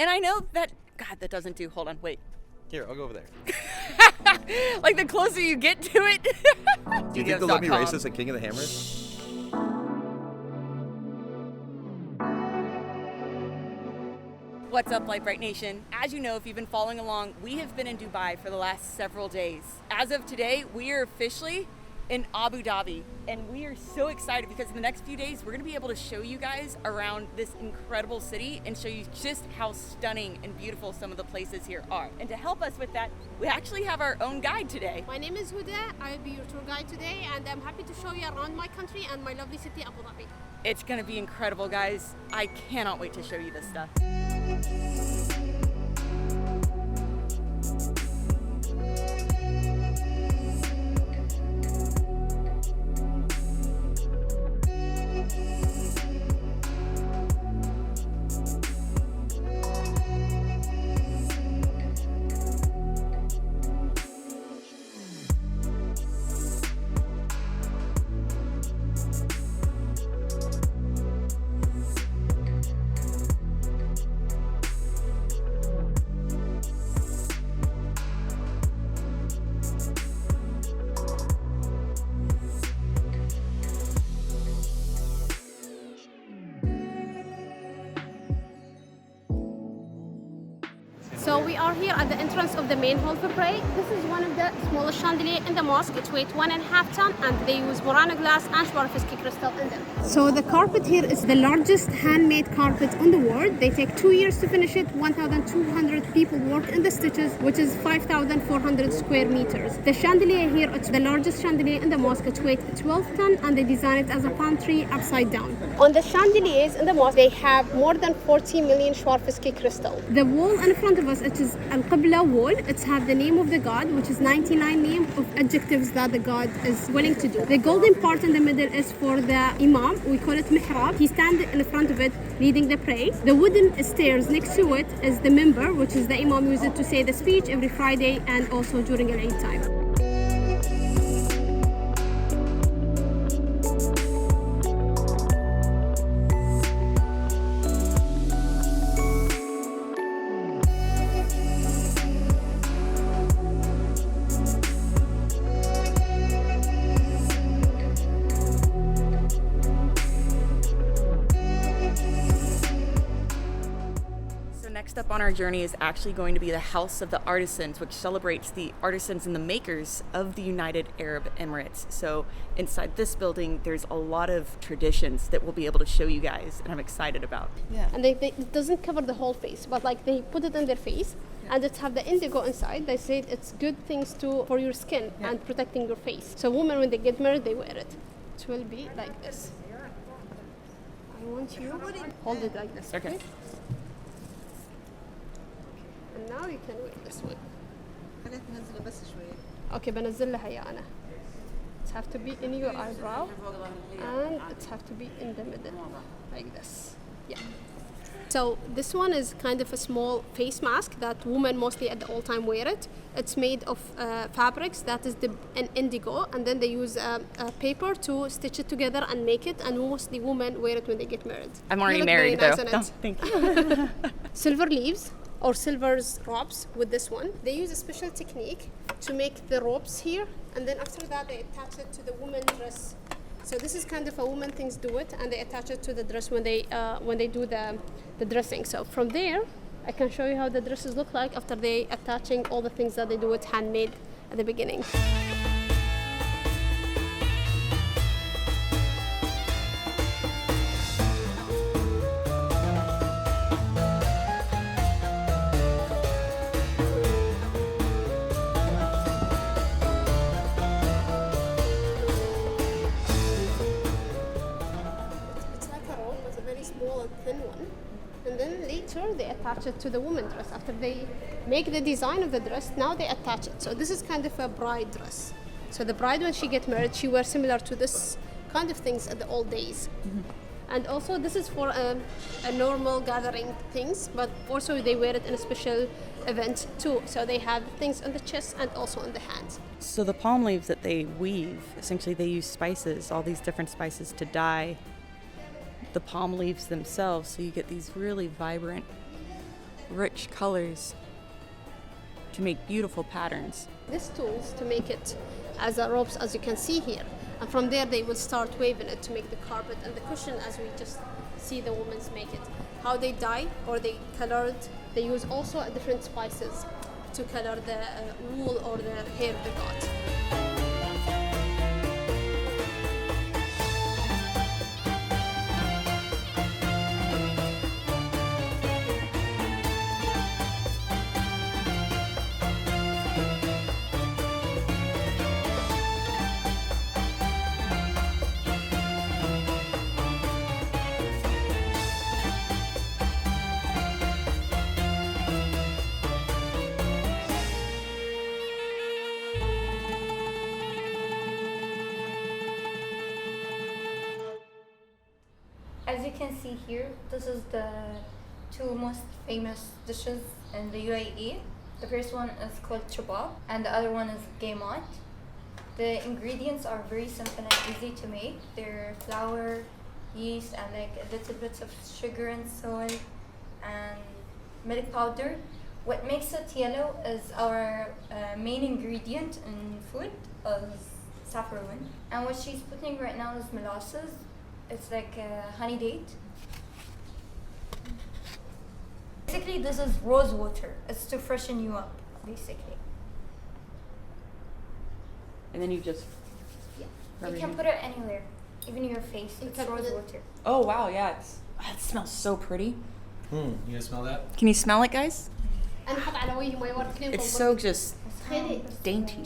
And I know that, God, that doesn't do, hold on, wait. Here, I'll go over there. Like the closer you get to it. Do you think they'll let me race as a king of the hammers? What's up, Brite Nation? As you know, if you've been following along, we have been in Dubai for the last several days. As of today, we are officially in Abu Dhabi, and we are so excited because in the next few days, we're gonna be able to show you guys around this incredible city and show you just how stunning and beautiful some of the places here are. And to help us with that, we actually have our own guide today. My name is Huda. I will be your tour guide today, and I'm happy to show you around my country and my lovely city, Abu Dhabi. It's gonna be incredible, guys. I cannot wait to show you this stuff. So we are here at the entrance of the main hall for Brite. This is one of the smallest chandelier in the mosque. It weighs 1.5 tons, and they use Murano glass and Swarovski crystal in them. So the carpet here is the largest handmade carpet on the world. They take 2 years to finish it. 1,200 people work in the stitches, which is 5,400 square meters. The chandelier here, it's the largest chandelier in the mosque. It weighs 12 tons, and they design it as a palm tree upside down. On the chandeliers in the mosque, they have more than 40 million Swarovski crystal. The wall in front of us, it is Al-Qibla wall. It has the name of the god, which is 99 names of adjectives that the god is willing to do. The golden part in the middle is for the imam. We call it mihrab. He stands in front of it leading the prayer. The wooden stairs next to it is the minbar, which is the imam uses to say the speech every Friday and also during Eid time. Next up on our journey is actually going to be the House of the Artisans, which celebrates the artisans and the makers of the United Arab Emirates. So inside this building, there's a lot of traditions that we'll be able to show you guys, and I'm excited about. Yeah. And it doesn't cover the whole face, but like they put it in their face, and it have the indigo inside. They say it's good things for your skin and protecting your face. So women, when they get married, they wear it. It will be like this. I want you hold it like this. Okay. And now you can wear this one. Okay, بنزل لها إياه أنا. It have to be in your eyebrow, and it have to be in the middle, like this. Yeah. So this one is kind of a small face mask that women mostly at the all time wear it. It's made of fabrics that is an indigo, and then they use paper to stitch it together and make it, and mostly women wear it when they get married. I'm already married nice though. in No, it. thank you. Silver leaves or silver's ropes with this one. They use a special technique to make the ropes here, and then after that they attach it to the woman's dress. So this is kind of a woman things do it, and they attach it to the dress when they do the dressing. So from there, I can show you how the dresses look like after they attaching all the things that they do with handmade at the beginning. Small and thin one, and then later they attach it to the woman's dress. After they make the design of the dress, now they attach it. So this is kind of a bride dress. So the bride, when she gets married, she wears similar to this kind of things at the old days. Mm-hmm. And also this is for a normal gathering things, but also they wear it in a special event too. So they have things on the chest and also on the hands. So the palm leaves that they weave, essentially they use spices, all these different spices to dye the palm leaves themselves, so you get these really vibrant rich colors to make beautiful patterns. These tools to make it as a ropes, as you can see here. And from there they will start waving it to make the carpet and the cushion as we just see the women make it. How they dye or they color it. They use also different spices to color the wool or the hair they got. As you can see here, this is the two most famous dishes in the UAE. The first one is called chobab and the other one is gaymat. The ingredients are very simple and easy to make. They're flour, yeast, and like a little bit of sugar and salt and milk powder. What makes it yellow is our main ingredient in food is saffron. And what she's putting right now is molasses. It's like a honey date. Basically, this is rose water. It's to freshen you up, basically. And then you just... Yeah. You can put it anywhere, even your face. It's rose water. Oh wow, yeah, it smells so pretty. You gonna smell that? Can you smell it, guys? It's so just dainty.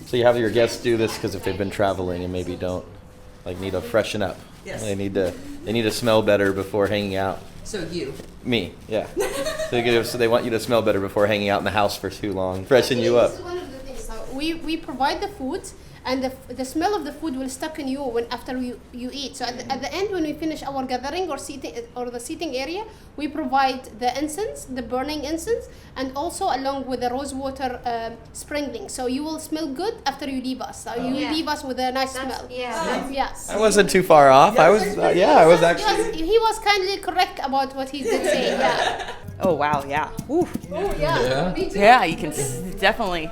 So you have your guests do this because if they've been traveling and maybe don't need to freshen up. Yes. They need to smell better before hanging out. So you. Me, yeah. So they want you to smell better before hanging out in the house for too long. Freshen you up. This is one of the things. So we provide the food, and the smell of the food will stuck in you after you eat. So at the end, when we finish our gathering or the seating area, we provide the incense, the burning incense, and also along with the rose water sprinkling. So you will smell good after you leave us. So you leave us with a nice smell. Yeah. Yes. I wasn't too far off. I was actually. He was kindly correct about what he did say. Yeah. Oh wow, yeah. Ooh. Oh yeah. Me too. Yeah, you can definitely.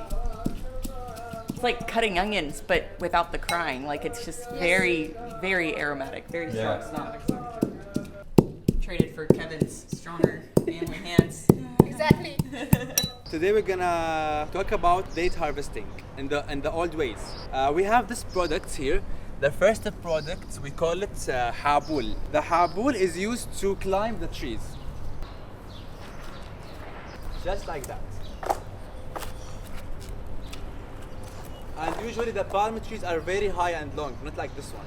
It's like cutting onions, but without the crying. Like it's just very, very aromatic, very strong smell. Traded for Kevin's stronger family hands. Exactly. Today we're gonna talk about date harvesting in the old ways. We have this product here. The first product, we call it habul. The habul is used to climb the trees. Just like that. And usually the palm trees are very high and long, not like this one.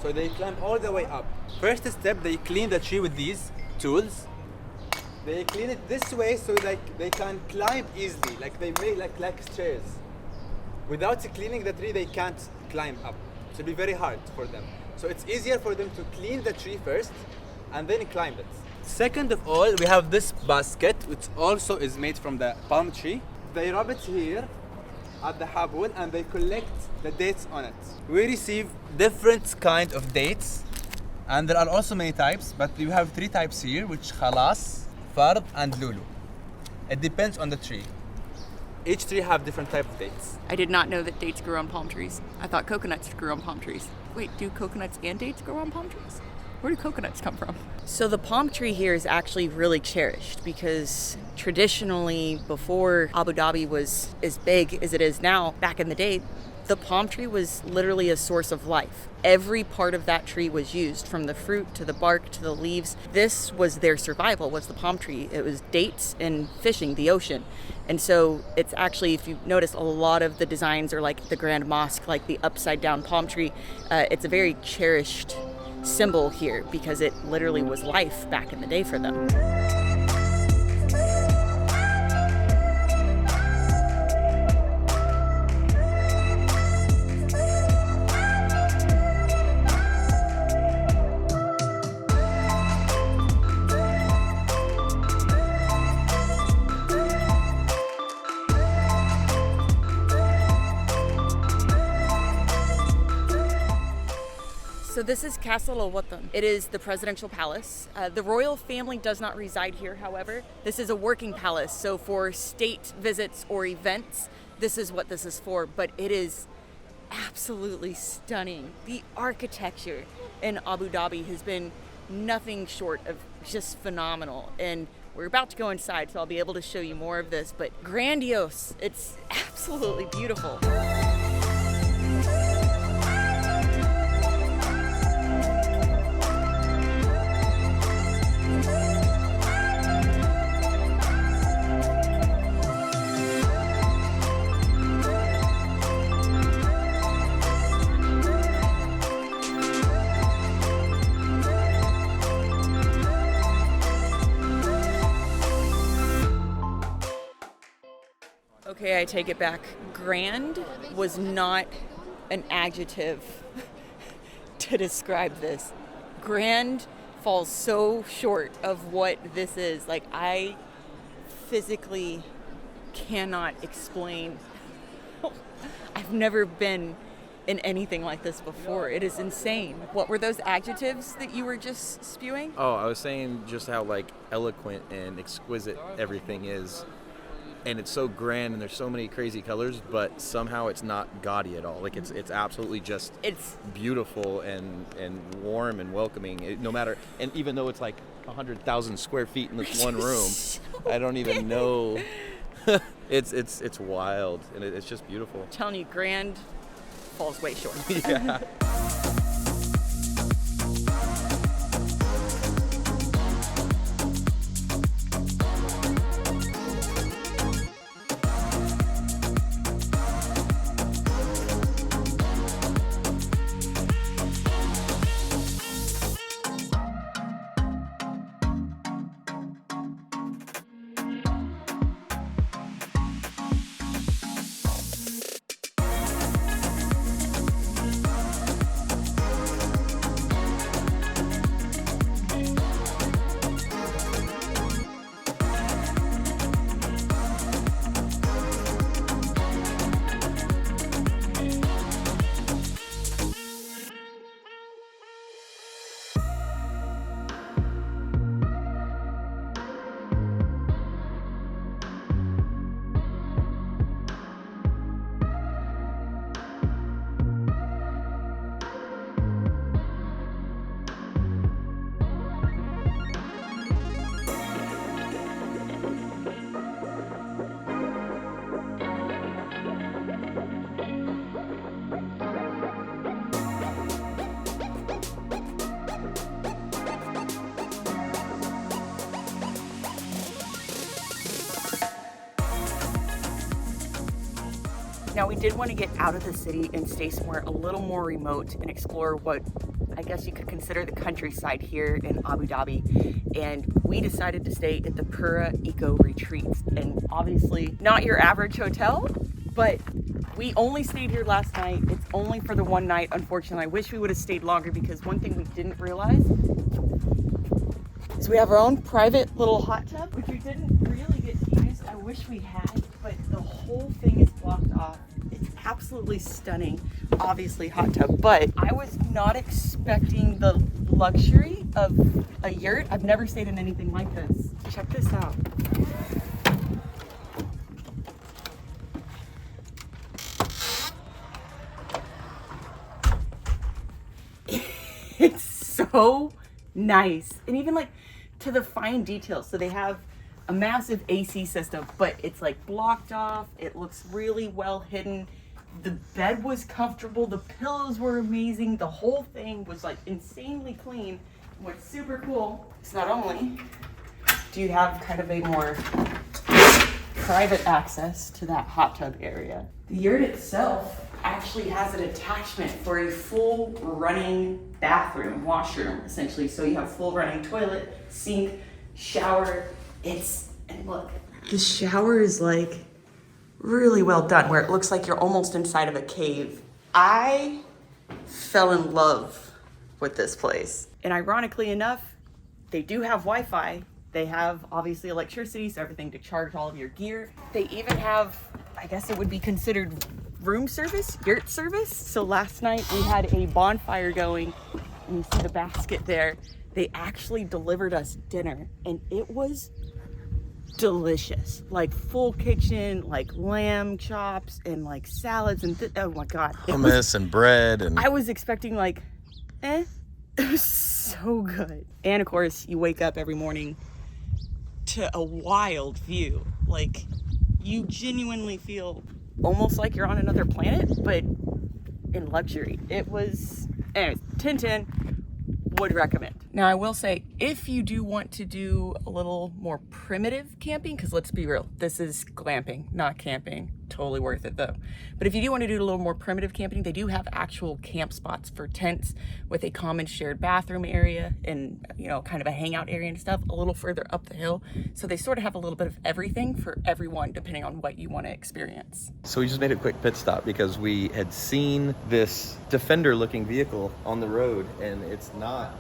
So they climb all the way up. First step, they clean the tree with these tools. They clean it this way so they can climb easily, like they make like stairs. Without cleaning the tree, they can't climb up. It will be very hard for them. So it's easier for them to clean the tree first and then climb it. Second of all, we have this basket, which also is made from the palm tree. They rub it here at the habul and they collect the dates on it. We receive different kind of dates, and there are also many types, but we have 3 types here, which khalas, fard, and lulu. It depends on the tree. Each tree have different type of dates. I did not know that dates grew on palm trees. I thought coconuts grew on palm trees. Wait, do coconuts and dates grow on palm trees? Where do coconuts come from? So the palm tree here is actually really cherished because traditionally, before Abu Dhabi was as big as it is now, back in the day, the palm tree was literally a source of life. Every part of that tree was used, from the fruit to the bark to the leaves. This was their survival, was the palm tree. It was dates and fishing, the ocean. And so it's actually, if you notice, a lot of the designs are like the Grand Mosque, like the upside down palm tree. It's a very cherished symbol here because it literally was life back in the day for them. So this is Castle Al Watan. It is the presidential palace. The royal family does not reside here, however. This is a working palace, so for state visits or events, this is what this is for, but it is absolutely stunning. The architecture in Abu Dhabi has been nothing short of just phenomenal, and we're about to go inside, so I'll be able to show you more of this, but grandiose. It's absolutely beautiful. Okay, I take it back. Grand was not an adjective to describe this. Grand falls so short of what this is. Like, I physically cannot explain. I've never been in anything like this before. It is insane. What were those adjectives that you were just spewing? Oh, I was saying just how like eloquent and exquisite everything is. And it's so grand and there's so many crazy colors, but somehow it's not gaudy at all. Like it's absolutely just It's beautiful and warm and welcoming. No matter, and even though it's like 100,000 square feet in this one room, I don't even know. It's wild and it's just beautiful. I'm telling you, Grand falls way short. Yeah. Now, we did want to get out of the city and stay somewhere a little more remote and explore what I guess you could consider the countryside here in Abu Dhabi. And we decided to stay at the Pura Eco Retreat. And obviously not your average hotel, but we only stayed here last night. It's only for the one night, unfortunately. I wish we would have stayed longer because one thing we didn't realize is we have our own private little hot tub, which we didn't really get to use. I wish we had, but the whole thing is blocked off. It's absolutely stunning, obviously hot tub, but I was not expecting the luxury of a yurt. I've never stayed in anything like this. Check this out. It's so nice, and even like to the fine details. So they have a massive AC system, but it's like blocked off. It looks really well hidden. The bed was comfortable. The pillows were amazing. The whole thing was like insanely clean. What's super cool is not only do you have kind of a more private access to that hot tub area, the yurt itself actually has an attachment for a full running bathroom, washroom, essentially. So you have full running toilet, sink, shower. And look, the shower is like really well done, where it looks like you're almost inside of a cave. I fell in love with this place. And ironically enough, they do have Wi-Fi. They have obviously electricity, so everything to charge all of your gear. They even have, I guess it would be considered room service, yurt service. So last night we had a bonfire going and you see the basket there, they actually delivered us dinner, and it was delicious. Like full kitchen, like lamb chops and like salads and oh my god, Hummus and bread and I was expecting like it was so good. And of course you wake up every morning to a wild view. Like you genuinely feel almost like you're on another planet, but in luxury. It was, anyways, 10/10, would recommend. Now I will say, if you do want to do a little more primitive camping, because let's be real, this is glamping, not camping. Totally worth it though. But if you do want to do a little more primitive camping, they do have actual camp spots for tents with a common shared bathroom area and, you know, kind of a hangout area and stuff a little further up the hill. So they sort of have a little bit of everything for everyone depending on what you want to experience. So we just made a quick pit stop because we had seen this Defender looking vehicle on the road, and it's not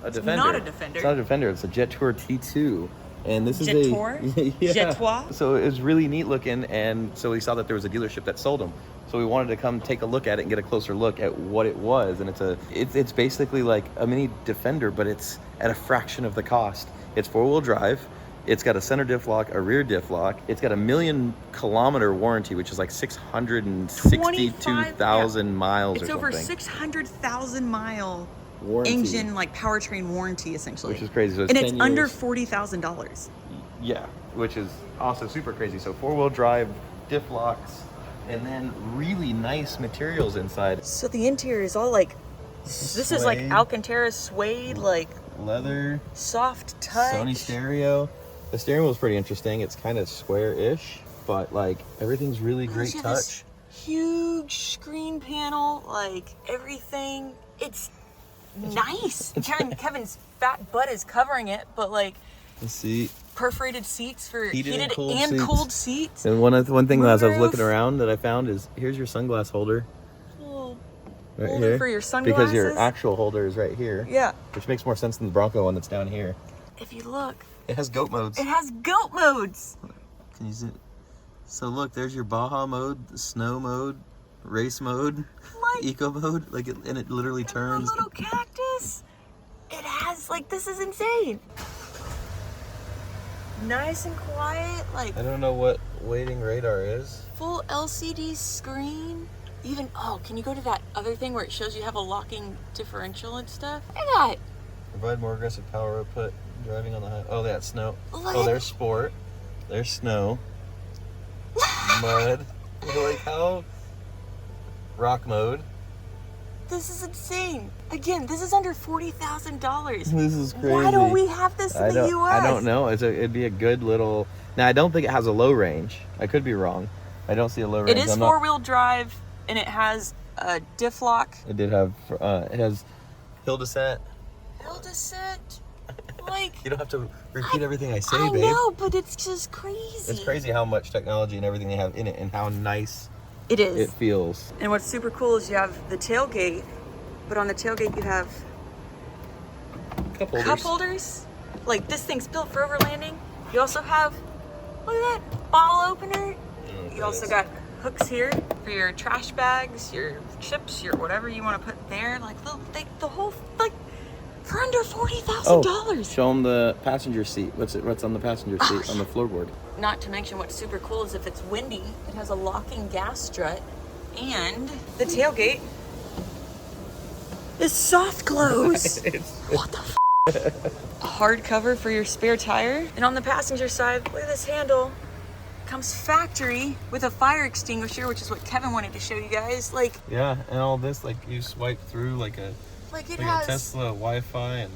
a Defender. Not a Defender. It's not a Defender, it's a Jet Tour T2. And this Jet is a Tour? yeah. Jet Tour? So it was really neat looking, and so we saw that there was a dealership that sold them. So we wanted to come take a look at it and get a closer look at what it was. And it's basically like a mini Defender, but it's at a fraction of the cost. It's 4-wheel drive. It's got a center diff lock, a rear diff lock. It's got a 1,000,000-kilometer warranty, which is like 662,000 miles or It's something. over 600,000 mile Warranty. engine, like powertrain warranty essentially. Which is crazy. So it's and 10 it's years. under $40,000. Yeah, which is also super crazy. So 4-wheel drive, diff locks, and then really nice materials inside. So the interior is all like, this is like Suede. Alcantara suede, like Leather, soft touch. Sony stereo. The steering wheel is pretty interesting. It's kind of square-ish, but like everything's really great You have this touch. huge screen panel, like everything. It's nice. Kevin's fat butt is covering it, but like Let's see. perforated seats for Heated heated and cooled and seats. cooled seats. And one thing as I was looking Moonroof. around that I found is here's your sunglass holder Little right holder here. for your Because your sunglasses. actual holder is right here. Yeah. Which makes more sense than the Bronco one that's down here. If you look, It has goat modes. it has goat modes. Can you see it? So look, there's your Baja mode, the snow mode, race mode, Like- eco mode, and it literally A turns. little cactus. It has, like, this is insane. Nice and quiet, like I don't know what waiting radar is. full LCD screen. Even, oh, can you go to that other thing where it shows you have a locking differential and stuff? Look at that. Provide more aggressive power output. Driving on the high. Oh, that's snow. Look Oh, at- there's sport. There's snow. Mud. Like how? Rock mode. This is insane. Again, this is under $40,000. This is crazy. Why don't we have this in the US? I don't know. It'd be a good little. Now I don't think it has a low range. I could be wrong. I don't see a low range. It is I'm not- four-wheel drive, and it has a diff lock. It did have. It has hill descent. Hill descent. Like, You don't have to repeat everything I say, I babe. know, but it's just crazy. It's crazy how much technology and everything they have in it, and how nice It is. it feels. And what's super cool is you have the tailgate, but on the tailgate you have Cup holders. cup holders. Like, this thing's built for overlanding. You also have, look at that, bottle opener. You also got hooks here for your trash bags, your chips, your whatever you want to put there. Like, the whole, like, for under $40,000. Show them the passenger seat. What's on the passenger seat on the floorboard? Not to mention what's super cool is if it's windy, it has a locking gas strut, and the tailgate is soft close. What the f? A hard cover for your spare tire. And on the passenger side, look at this handle. Comes factory with a fire extinguisher, which is what Kevin wanted to show you guys. Like Yeah, and all this, like you swipe through like a it has Tesla Wi-Fi and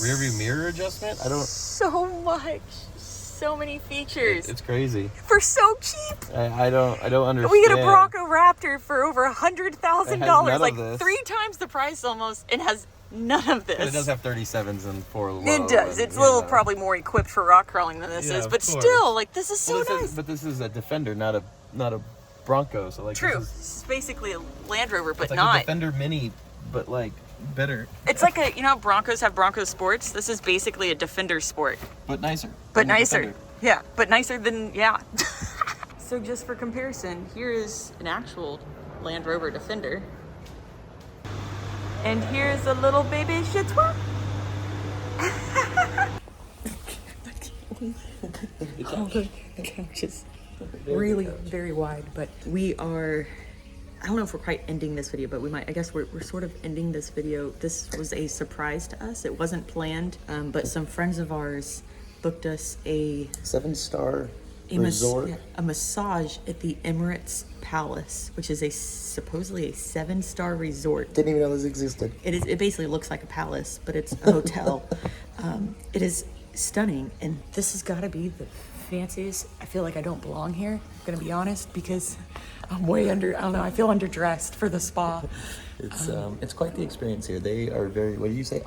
rear view mirror adjustment. I don't. so much, so many features It's crazy. for so cheap. I don't understand. We get a Bronco Raptor for over $100,000, none of like this. 3 times the price almost, and has none of this. But it does have 37s and 4 low. It does. and, It's a you little know. probably more equipped for rock crawling than this Yeah, is, of but course. still, like, this is so Well, nice. but this is a Defender, not a Bronco. So like True. This is, This is basically a Land Rover, but it's like not. a Defender Mini, but like better, It's like a, you know, how Broncos have Bronco Sports. This is basically a Defender Sport, but nicer. but than the nicer. Defender. Yeah, but nicer than, yeah. So just for comparison, here is an actual Land Rover Defender. And here's a little baby chatois. Oh, the couch is really very wide, but we are, I don't know if we're quite ending this video, but we might, I guess we're sort of ending this video. This was a surprise to us. It wasn't planned, but some friends of ours booked us a 7-star resort. a massage at the Emirates Palace, which is supposedly a 7-star resort. Didn't even know this existed. It basically looks like a palace, but it's a hotel. It is stunning, and this has got to be the fanciest. I feel like I don't belong here, I'm gonna be honest, because I'm way under, I don't know, I feel underdressed for the spa. It's quite the experience here. They are very, what did you say?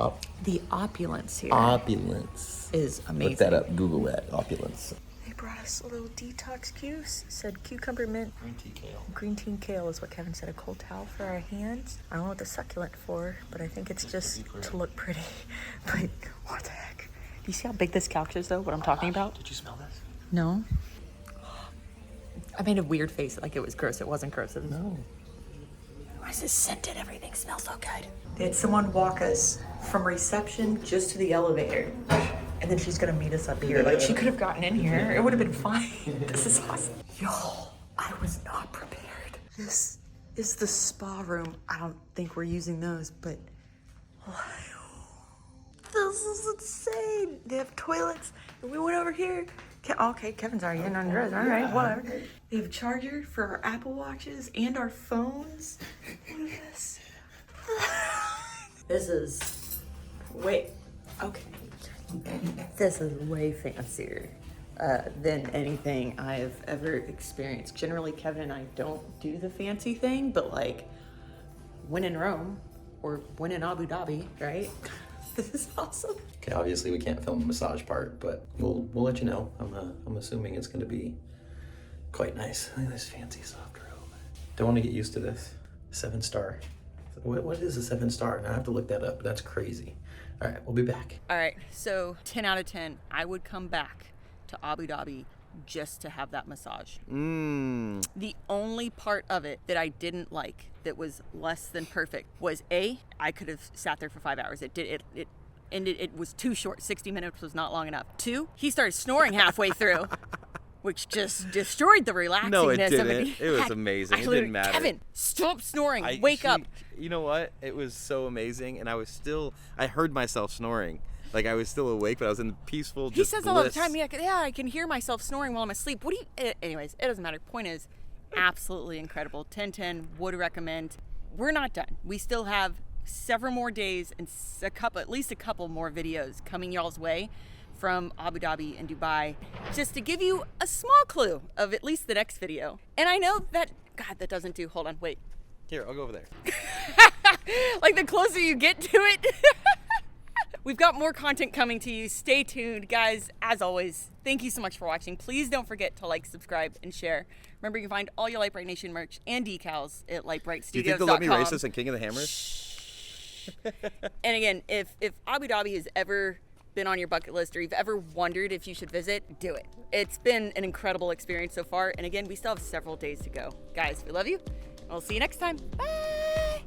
The opulence here Opulence. is amazing. Look that up, Google that, opulence. They brought us a little detox cubes. Said cucumber mint. Green tea kale. Green tea and kale is what Kevin said. A cold towel for our hands. I don't know what the succulent for, but I think it's just to look pretty. But what the heck? Do you see how big this couch is though? What I'm talking about? Did you smell this? No. I made a weird face like it was gross. It wasn't gross. It was, No. why is this scented? Everything smells so good. They had someone walk us from reception just to the elevator. And then she's gonna meet us up here. Like, she could have gotten in here. It would have been fine. This is awesome. Y'all, I was not prepared. This is the spa room. I don't think we're using those, but this is insane. They have toilets. And we went over here. Okay, Kevin's already in undressed. All right, whatever. They have a charger for our Apple Watches and our phones. What is this? This is way, okay. This is way fancier than anything I've ever experienced. Generally, Kevin and I don't do the fancy thing, but like when in Rome or when in Abu Dhabi, right? This is awesome. Okay, obviously we can't film the massage part, but we'll let you know. I'm assuming it's gonna be quite nice. Look at this fancy soft robe. Don't want to get used to this. 7-star. What is a 7-star? Now I have to look that up. That's crazy. All right, we'll be back. All right, so 10 out of 10. I would come back to Abu Dhabi just to have that massage. The only part of it that I didn't like, that was less than perfect, was I could have sat there for 5 hours. It was too short. 60 minutes was not long enough. 2, he started snoring halfway through, which just destroyed the relaxingness No, it of didn't. it. It was amazing. It didn't matter. Kevin, stop snoring. Wake up. You know what? It was so amazing, and I heard myself snoring. Like, I was still awake, but I was in peaceful He says all the bliss. time, yeah, I can hear myself snoring while I'm asleep. Anyways, it doesn't matter. Point is, absolutely incredible. 10/10, would recommend. We're not done. We still have several more days and at least a couple more videos coming y'all's way from Abu Dhabi and Dubai, just to give you a small clue of at least the next video. And I know that, God, that doesn't do, hold on, wait. Here, I'll go over there. Like, the closer you get to it. We've got more content coming to you. Stay tuned, guys. As always, thank you so much for watching. Please don't forget to like, subscribe, and share. Remember, you can find all your Lite Brite Nation merch and decals at LiteBriteStudios.com. Do you think they'll let me racist and King of the Hammers? And again, if Abu Dhabi has ever been on your bucket list, or you've ever wondered if you should visit, do it. It's been an incredible experience so far. And again, we still have several days to go. Guys, we love you. We'll see you next time. Bye.